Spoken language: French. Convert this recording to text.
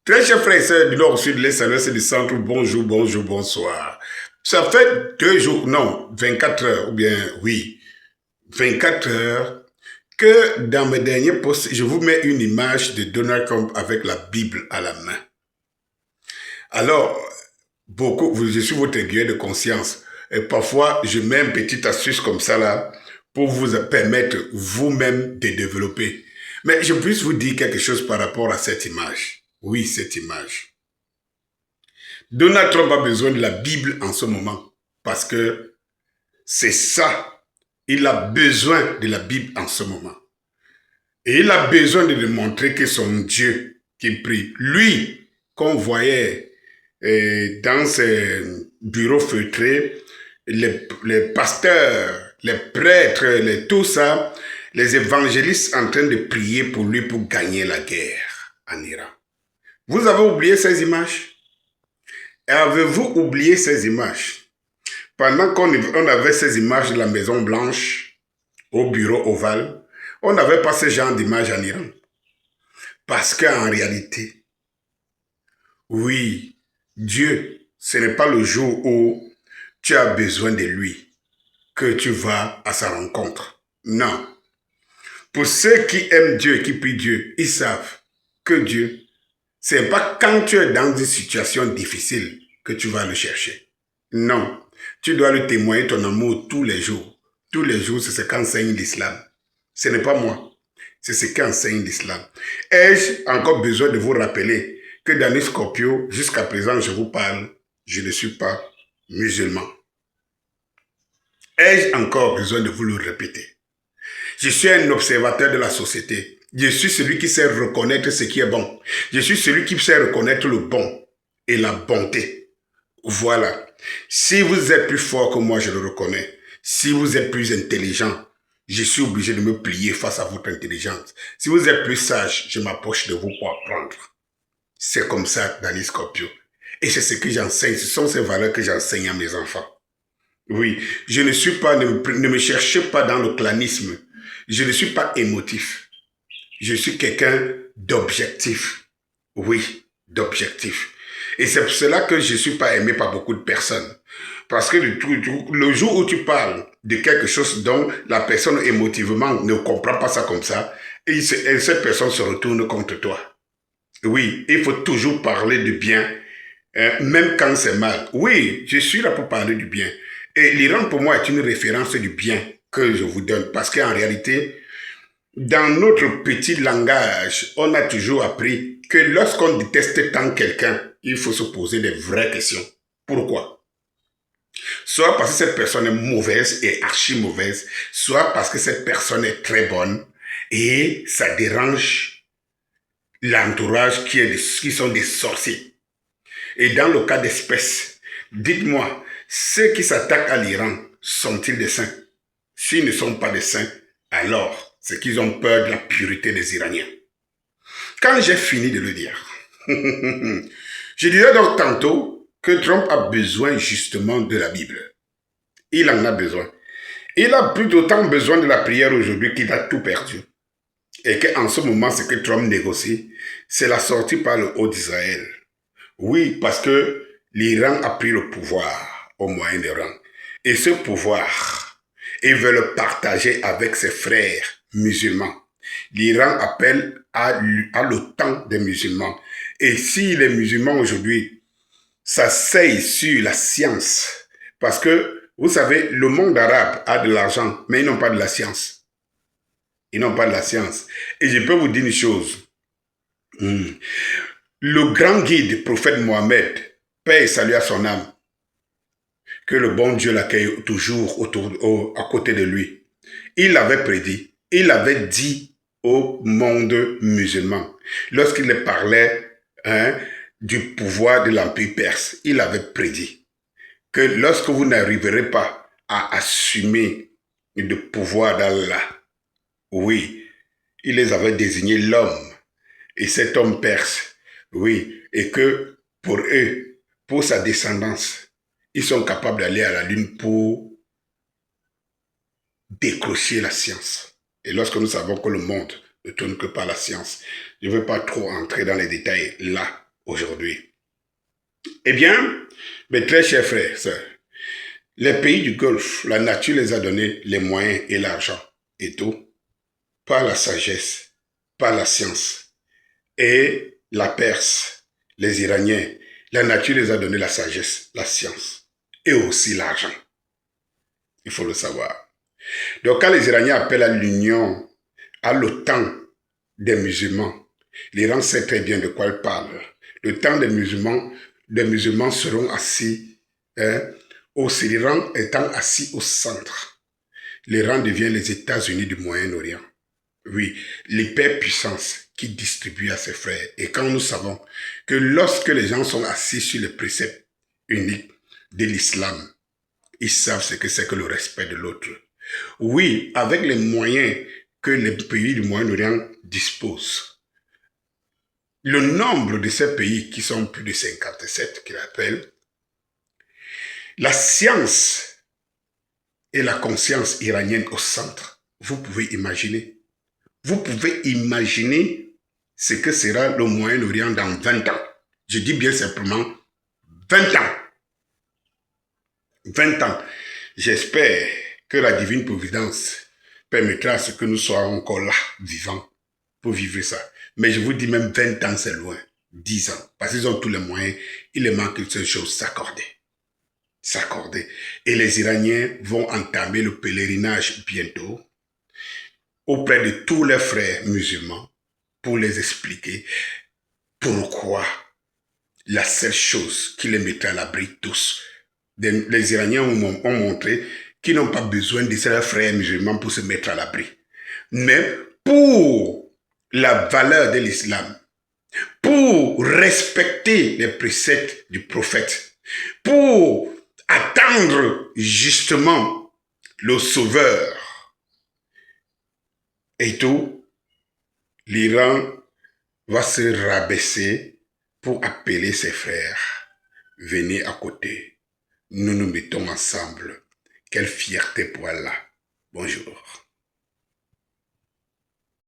Très chers frères et sœurs du Nord au Sud, de l'Est à l'Ouest et du Centre, bonjour, bonjour, bonsoir. Ça fait 2 jours, non, 24 heures, ou bien, oui, 24 heures, que dans mes derniers posts, je vous mets une image de Donald Trump avec la Bible à la main. Alors, je suis votre aiguille de conscience. Et parfois, je mets une petite astuce comme ça là, pour vous permettre vous-même de développer. Mais je puisse vous dire quelque chose par rapport à cette image. Oui, cette image. Donald Trump a besoin de la Bible en ce moment parce que c'est ça. Il a besoin de la Bible en ce moment. Et il a besoin de démontrer que son Dieu qu'il prie, lui, qu'on voyait dans ses bureaux feutrés, les pasteurs, les prêtres, tout ça, les évangélistes en train de prier pour lui pour gagner la guerre en Iran. Vous avez oublié ces images? Avez-vous oublié ces images? Pendant qu'on avait ces images de la Maison Blanche, au bureau ovale, on n'avait pas ce genre d'images en Iran. Parce qu'en réalité, oui, Dieu, ce n'est pas le jour où tu as besoin de lui que tu vas à sa rencontre. Non. Pour ceux qui aiment Dieu et qui prient Dieu, ils savent que Dieu, c'est pas quand tu es dans une situation difficile que tu vas le chercher. Non. Tu dois lui témoigner ton amour tous les jours. Tous les jours, c'est ce qu'enseigne l'islam. Ce n'est pas moi. C'est ce qu'enseigne l'islam. Ai-je encore besoin de vous rappeler que dans les Scorpios, jusqu'à présent, je vous parle, je ne suis pas musulman. Ai-je encore besoin de vous le répéter? Je suis un observateur de la société. Je suis celui qui sait reconnaître ce qui est bon. Je suis celui qui sait reconnaître le bon et la bonté. Voilà. Si vous êtes plus fort que moi, je le reconnais. Si vous êtes plus intelligent, je suis obligé de me plier face à votre intelligence. Si vous êtes plus sage, je m'approche de vous pour apprendre. C'est comme ça dans les Scorpios. Et c'est ce que j'enseigne. Ce sont ces valeurs que j'enseigne à mes enfants. Oui, je ne suis pas, ne me cherchez pas dans le clanisme. Je ne suis pas émotif. Je suis quelqu'un d'objectif. Oui, d'objectif. Et c'est pour cela que je ne suis pas aimé par beaucoup de personnes. Parce que le jour où tu parles de quelque chose dont la personne émotivement ne comprend pas ça comme ça, et cette personne se retourne contre toi. Oui, il faut toujours parler du bien, même quand c'est mal. Oui, je suis là pour parler du bien. Et l'Iran, pour moi, est une référence du bien que je vous donne. Parce qu'en réalité, dans notre petit langage, on a toujours appris que lorsqu'on déteste tant quelqu'un, il faut se poser des vraies questions. Pourquoi? Soit parce que cette personne est mauvaise et archi mauvaise, soit parce que cette personne est très bonne et ça dérange l'entourage qui sont des sorciers. Et dans le cas d'espèce, dites-moi, ceux qui s'attaquent à l'Iran sont-ils des saints? S'ils ne sont pas des saints, alors c'est qu'ils ont peur de la pureté des Iraniens. Quand j'ai fini de le dire, je disais donc tantôt que Trump a besoin justement de la Bible. Il en a besoin. Il a plus d'autant besoin de la prière aujourd'hui qu'il a tout perdu. Et qu'en ce moment, ce que Trump négocie, c'est la sortie par le haut d'Israël. Oui, parce que l'Iran a pris le pouvoir au Moyen-Orient. Et ce pouvoir, il veut le partager avec ses frères musulmans. L'Iran appelle à le temps des musulmans. Et si les musulmans aujourd'hui s'asseyent sur la science, parce que, vous savez, le monde arabe a de l'argent, mais ils n'ont pas de la science. Ils n'ont pas de la science. Et je peux vous dire une chose. Le grand guide, prophète Mohammed, paix et salut à son âme, que le bon Dieu l'accueille toujours à côté de lui. Il avait prédit, il avait dit au monde musulman, lorsqu'il parlait du pouvoir de l'Empire perse, il avait prédit que lorsque vous n'arriverez pas à assumer le pouvoir d'Allah, oui, il les avait désigné l'homme, et cet homme perse, oui, et que pour eux, pour sa descendance, ils sont capables d'aller à la Lune pour décrocher la science. Et lorsque nous savons que le monde ne tourne que par la science. Je ne veux pas trop entrer dans les détails là, aujourd'hui. Eh bien, mes très chers frères et sœurs, les pays du Golfe, la nature les a donné les moyens et l'argent et tout, par la sagesse, par la science. Et la Perse, les Iraniens, la nature les a donné la sagesse, la science et aussi l'argent. Il faut le savoir. Donc quand les Iraniens appellent à l'union, à l'OTAN des musulmans, l'Iran sait très bien de quoi il parle. Le temps des musulmans seront assis, l'Iran étant assis au centre. L'Iran devient les États-Unis du Moyen-Orient. Oui, l'hyperpuissance qui distribue à ses frères. Et quand nous savons que lorsque les gens sont assis sur les préceptes uniques de l'islam, ils savent ce que c'est que le respect de l'autre. Oui, avec les moyens que les pays du Moyen-Orient disposent, le nombre de ces pays qui sont plus de 57 qu'ils appellent, la science et la conscience iranienne au centre, vous pouvez imaginer. Vous pouvez imaginer ce que sera le Moyen-Orient dans 20 ans. Je dis bien simplement 20 ans. 20 ans. J'espère que la divine providence permettra à ce que nous soyons encore là, vivants, pour vivre ça. Mais je vous dis même 20 ans, c'est loin. 10 ans. Parce qu'ils ont tous les moyens. Il leur manque une seule chose, s'accorder. S'accorder. Et les Iraniens vont entamer le pèlerinage bientôt auprès de tous les frères musulmans pour les expliquer pourquoi la seule chose qui les mettra à l'abri tous. Les Iraniens ont montré qu'ils n'ont pas besoin de ces frères musulmans pour se mettre à l'abri. Mais pour la valeur de l'islam, pour respecter les préceptes du prophète, pour attendre justement le sauveur, et tout, l'Iran va se rabaisser pour appeler ses frères. Venez à côté. Nous nous mettons ensemble. Quelle fierté pour Allah. Bonjour.